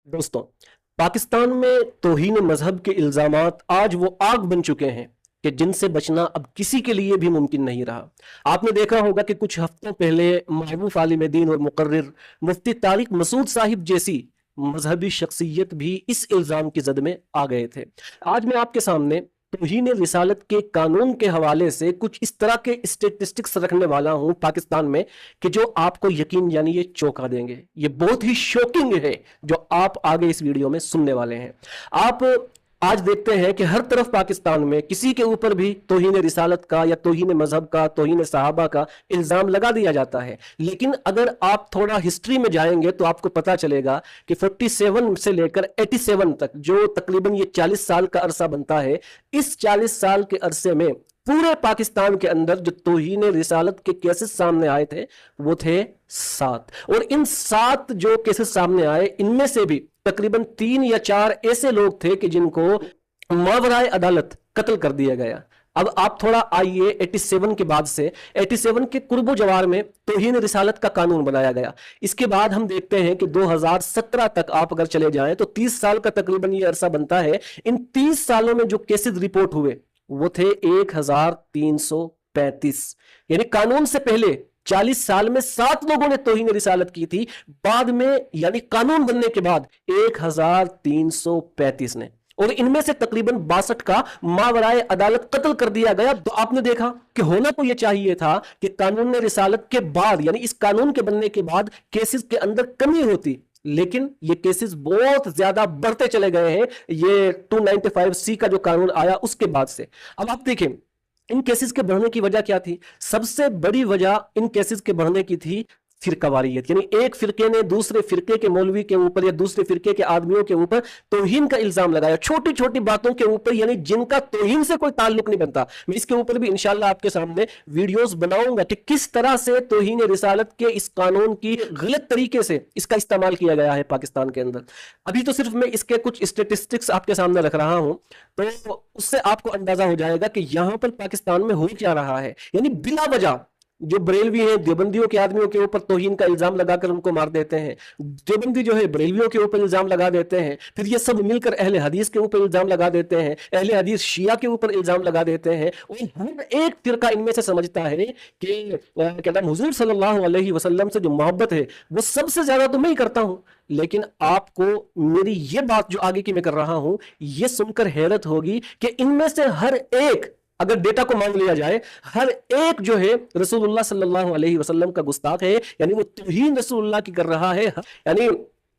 दोस्तों, पाकिस्तान में तौहीन मजहब के इल्जामात आज वो आग बन चुके हैं कि जिनसे बचना अब किसी के लिए भी मुमकिन नहीं रहा। आपने देखा होगा कि कुछ हफ्तों पहले महबूब आलिम दीन और मुकर्रिर मुफ्ती तारिक मसूद साहिब जैसी मजहबी शख्सियत भी इस इल्जाम की जद में आ गए थे। आज मैं आपके सामने तौहीन रिसालत के कानून के हवाले से कुछ इस तरह के स्टेटिस्टिक्स रखने वाला हूं पाकिस्तान में कि जो आपको यकीन यानी ये चौंका देंगे। ये बहुत ही शॉकिंग है जो आप आगे इस वीडियो में सुनने वाले हैं। आप आज देखते हैं कि हर तरफ पाकिस्तान में किसी के ऊपर भी तौहीन रिसालत का या तौहीन मजहब का, तौहीन सहाबा का इल्जाम लगा दिया जाता है। लेकिन अगर आप थोड़ा हिस्ट्री में जाएंगे तो आपको पता चलेगा कि 47 से लेकर 87 तक जो तकरीबन ये 40 साल का अरसा बनता है, इस 40 साल के अरसे में पूरे पाकिस्तान के अंदर जो तौहीन रिसालत के केसेस सामने आए थे वो थे 7। और इन 7 जो केसेस सामने आए इनमें से भी तकरीबन 3 या 4 ऐसे लोग थे कि जिनको मावराए अदालत कत्ल कर दिया गया। अब आप थोड़ा आइए 87 के बाद से 87 के कुर्बो जवार में तौहीन रिसालत का कानून बनाया गया। इसके बाद हम देखते हैं कि 2017 तक आप अगर चले जाएं तो 30 साल का तकरीबन ये अरसा बनता है। इन 30 सालों में जो केसेस रिपोर्ट हुए वो थे 1335। यानी कानून से पहले 40 साल में 7 लोगों ने तौहीन रिसालत की थी, बाद में यानी कानून बनने के बाद 1335 ने, और इनमें से तकरीबन 62 का मावराए अदालत कत्ल कर दिया गया। तो आपने देखा कि होना तो यह चाहिए था कि कानून रिसालत के बाद यानी इस कानून के बनने के बाद केसेस के अंदर कमी होती, लेकिन ये केसेस बहुत ज्यादा बढ़ते चले गए हैं। ये 295C का जो कानून आया उसके बाद से। अब आप देखें इन केसेस के बढ़ने की वजह क्या थी। सबसे बड़ी वजह इन केसेस के बढ़ने की थी फिरकावारियत, यानी एक फिरके ने दूसरे फिरके के मौलवी के ऊपर या दूसरे फिरके के आदमियों के ऊपर तौहीन का इल्जाम लगाया, छोटी छोटी बातों के ऊपर, यानी जिनका तौहीन से कोई ताल्लुक नहीं बनता। मैं इसके ऊपर भी इंशाल्लाह आपके सामने वीडियोस बनाऊंगा कि किस तरह से तौहीन रिसालत के इस कानून की गलत तरीके से इसका इस्तेमाल किया गया है पाकिस्तान के अंदर। अभी तो सिर्फ मैं इसके कुछ स्टेटिस्टिक्स आपके सामने रख रहा हूं, तो उससे आपको अंदाजा हो जाएगा कि यहां पर पाकिस्तान में हो क्या रहा है। यानी बिला वजह जो बरेलवी हैं देवबंदियों के आदमियों के ऊपर तौहीन का इल्जाम लगाकर उनको मार देते हैं, देवबंदी जो है बरेलवियों के ऊपर इल्जाम लगा देते हैं, फिर ये सब मिलकर अहले हदीस के ऊपर इल्जाम लगा देते हैं, अहले हदीस शिया के ऊपर इल्जाम लगा देते हैं। और हर एक फिरका इनमें से समझता है कि क्या नाम हुजूर सल्लल्लाहु अलैहि वसल्लम से जो मोहब्बत है वो सबसे ज्यादा तो मैं ही करता हूं। लेकिन आपको मेरी ये बात जो आगे की मैं कर रहा हूं ये सुनकर हैरत होगी कि इनमें से हर एक, अगर डेटा को मान लिया जाए, हर एक जो है रसूलुल्लाह सल्लल्लाहु अलैहि वसल्लम का गुस्ताख है, यानी वो तौहीन रसूलुल्लाह की कर रहा है। यानी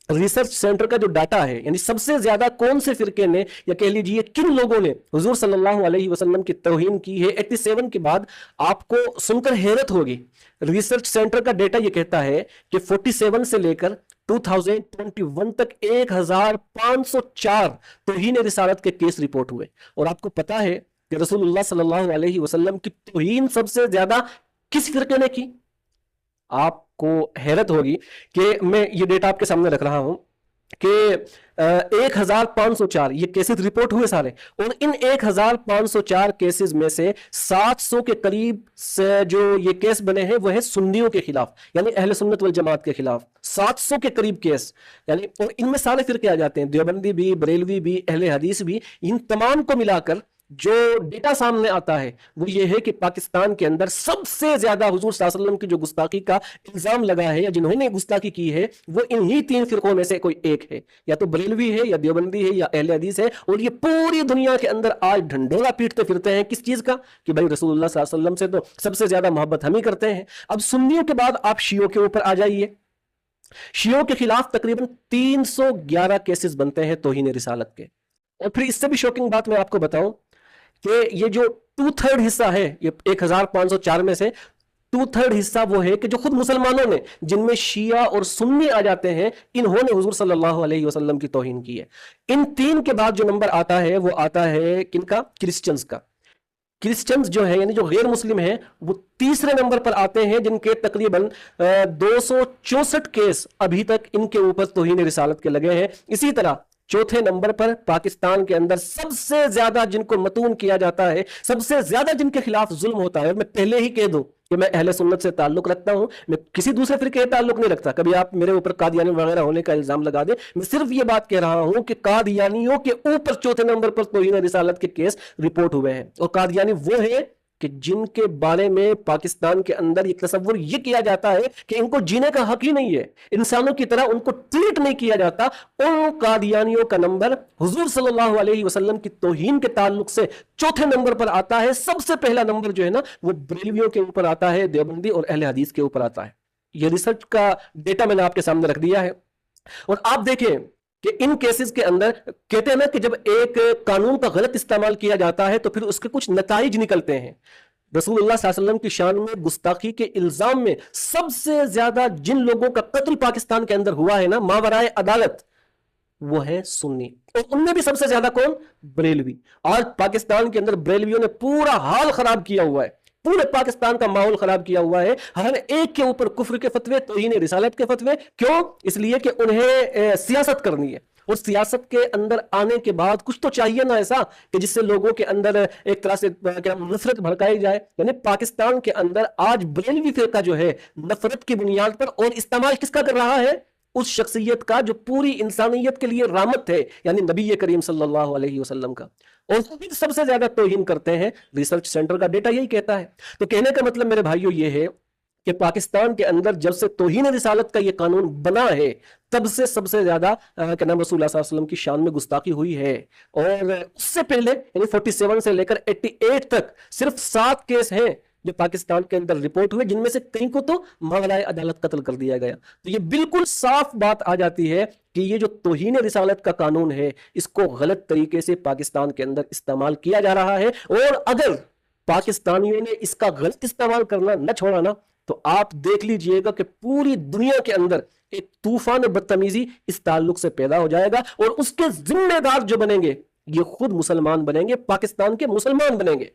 रिसर्च सेंटर का जो डाटा है, यानी सबसे ज्यादा कौन से फिरके ने या कह लीजिए किन लोगों ने हुजूर सल्लल्लाहु अलैहि वसल्लम की तौहीन की है 87 के बाद, आपको सुनकर हैरत होगी। रिसर्च सेंटर का डेटा ये कहता है कि 47 से लेकर 2021 तक 1504 तौहीन रिसालत के केस रिपोर्ट हुए। और आपको पता है कि रसूलुल्लाह सल्लल्लाहु अलैहि वसल्लम की तौहीन सबसे ज्यादा किस फिरके ने की? आपको हैरत होगी कि मैं ये डेटा आपके सामने रख रहा हूं कि 1504 ये केसेस रिपोर्ट हुए सारे, और इन 1504 केसेस में से 700 के करीब से जो ये केस बने हैं वो है सुन्नियों के खिलाफ, यानी अहले सुन्नत वल जमात के खिलाफ 700 के करीब केस। यानी और इनमें सारे फिरके आ जाते हैं, देवबंदी भी, बरेलवी भी, अहले हदीस भी। इन तमाम को मिलाकर जो डेटा सामने आता है वो ये है कि पाकिस्तान के अंदर सबसे ज्यादा हुजूर सल्लल्लाहु अलैहि वसल्लम की जो गुस्ताखी का इल्जाम लगा है या जिन्होंने गुस्ताखी की है वो इन्हीं 3 फिरकों में से कोई एक है, या तो बरेलवी है या देवबंदी है या अहले हदीस है। और ये पूरी दुनिया के अंदर आज ढंढोरा पीटते फिरते हैं किस चीज का, कि भाई रसूलुल्लाह सल्लल्लाहु अलैहि वसल्लम से तो सबसे ज्यादा मोहब्बत हम ही करते हैं। अब सुन्नियों के बाद आप शियों के ऊपर आ जाइए। शियों के खिलाफ तकरीबन 311 केसेस बनते हैं तौहीन रिसालत के। और फिर इससे भी शॉकिंग बात मैं आपको बताऊं कि ये जो 2/3 हिस्सा है, ये 1504 में से 2/3 हिस्सा वो है कि जो खुद मुसलमानों ने, जिनमें शिया और सुन्नी आ जाते हैं, इन्होंने हुजूर सल्लल्लाहु अलैहि वसल्लम की तौहीन की है। इन 3 के बाद जो नंबर आता है वो आता है किनका? क्रिश्चियंस का। क्रिश्चियंस जो है यानी जो गैर मुस्लिम है वो तीसरे नंबर पर आते हैं, जिनके तकरीबन 264 केस अभी तक इनके ऊपर तौहीन रिसालत के लगे हैं। इसी तरह चौथे नंबर पर पाकिस्तान के अंदर सबसे ज्यादा जिनको मतून किया जाता है, सबसे ज्यादा जिनके खिलाफ जुल्म होता है, मैं पहले ही कह दूं कि मैं अहले सुन्नत से ताल्लुक रखता हूं, मैं किसी दूसरे फिरके से ताल्लुक नहीं रखता। कभी आप मेरे ऊपर कादियानी वगैरह होने का इल्जाम लगा दे, मैं सिर्फ ये बात कह रहा हूं कि कादियानियों के ऊपर चौथे नंबर पर तौहीन रिसालत के केस रिपोर्ट हुए हैं। और कादियानी वो है कि जिनके बारे में पाकिस्तान के अंदर ये तस्वुर ये किया जाता है कि इनको जीने का हक ही नहीं है, इंसानों की तरह उनको ट्रीट नहीं किया जाता। उन कादियानियों का नंबर हुजूर सल्लल्लाहु अलैहि वसल्लम की तौहीन के ताल्लुक से चौथे नंबर पर आता है। सबसे पहला नंबर जो है ना वो बरेलवियों के ऊपर आता है, देवबंदी और अहले हदीस के ऊपर आता है। ये रिसर्च का डेटा मैंने आपके सामने रख दिया है। और आप देखें कि इन केसेस के अंदर कहते हैं ना कि जब एक कानून का गलत इस्तेमाल किया जाता है तो फिर उसके कुछ नताइज निकलते हैं। रसूलुल्लाह सल्लल्लाहु अलैहि वसल्लम की शान में गुस्ताखी के इल्जाम में सबसे ज्यादा जिन लोगों का कत्ल पाकिस्तान के अंदर हुआ है ना मावराए अदालत, वो है सुन्नी। और उनमें भी सबसे ज्यादा कौन? बरेलवी। आज पाकिस्तान के अंदर बरेलवियों ने पूरा हाल खराब किया हुआ है, पूरे पाकिस्तान का माहौल खराब किया हुआ है। हर एक के ऊपर कुफ्र के फतवे, तौहीन रिसालत के फतवे। क्यों? इसलिए कि उन्हें सियासत करनी है, और सियासत के अंदर आने के बाद कुछ तो चाहिए ना ऐसा कि जिससे लोगों के अंदर एक तरह से क्या नफरत भड़काई जाए। यानी पाकिस्तान के अंदर आज बरेलवी फिरका जो है नफरत की बुनियाद पर, और इस्तेमाल किसका कर रहा है? उस शख्सियत का जो पूरी इंसानियत के लिए रहमत है, यानी नबी करीम सल्लल्लाहु अलैहि वसल्लम का। और फिर सबसे ज्यादा तौहीन करते हैं। रिसर्च सेंटर का डेटा यही कहता है। तो कहने का मतलब मेरे भाइयों ये है कि पाकिस्तान के अंदर जब से तौहीन रिसालत का ये कानून बना है तब से सबसे ज्यादा क्या नाम रसूलुल्लाह सल्लल्लाहु अलैहि वसल्लम की शान में गुस्ताखी हुई है। और उससे पहले यानी 47 से लेकर 88 तक सिर्फ 7 केस हैं जो पाकिस्तान के अंदर रिपोर्ट हुए, जिनमें से कई को तो मावराए अदालत कत्ल कर दिया गया। तो ये बिल्कुल साफ बात आ जाती है कि ये जो तौहीन रिसालत का कानून है इसको गलत तरीके से पाकिस्तान के अंदर इस्तेमाल किया जा रहा है। और अगर पाकिस्तानियों ने इसका गलत इस्तेमाल करना न छोड़ा ना तो आप देख लीजिएगा कि पूरी दुनिया के अंदर एक तूफान बदतमीजी इस ताल्लुक से पैदा हो जाएगा, और उसके जिम्मेदार जो बनेंगे ये खुद मुसलमान बनेंगे, पाकिस्तान के मुसलमान बनेंगे।